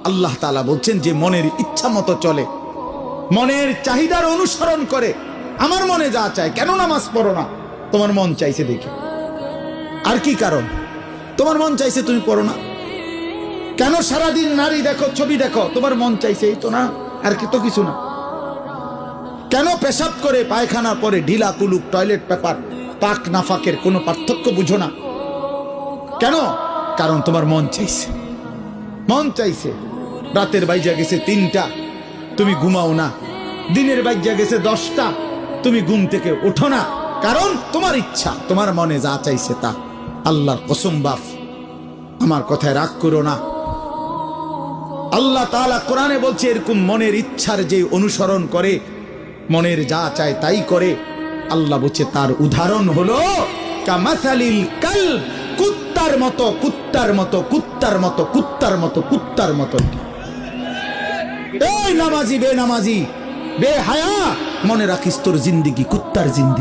আল্লাহ তাআলা বলছেন যে মনের ইচ্ছা মতো চলে, মনের চাহিদার অনুসরণ করে, আমার মনে যা চায়। কেন নামাজ পড়ো না? তোমার মন চাইছে দেখে। আর কি কারণ? তোমার মন চাইছে, তুমি পড়ো না কেন? সারাদিন নারী দেখো, ছবি দেখো, তোমার মন চাইছে, এই তো না, আর কি তো কিছু না। কেন পেশাব করে পায়খানা পরে ঢিলা কুলুক টয়লেট পেপার পাক নাফাকের কোনো পার্থক্য বুঝো না কেন? কারণ তোমার মন চাইছে। মন চাইছে। রাতের বাইজা গেছে 3টা, তুমি ঘুমাও না। দিনের বাইজা গেছে 10টা, তুমি ঘুম থেকে ওঠো না। কারণ তোমার ইচ্ছা, তোমার মনে যা চাইছে তা। আল্লাহর কসম বাপ, আমার কথায় রাগ করো না। আল্লাহ তাআলা কোরআনে বলছে এরকম মনের ইচ্ছার যে অনুসরণ করে, মনের যা চায় তাই করে, আল্লাহ বলছে তার উদাহরণ হলো কামাসালিল কালব, কুত্তার মতো, কুত্তার মতো, কুত্তার মতো, কুত্তার মতো, কুত্তার মতো। এই নামাজি বেনামাজি বেহায়া, মনে রাখিস তোর জিন্দেগি কুত্তার জিন্দেগি।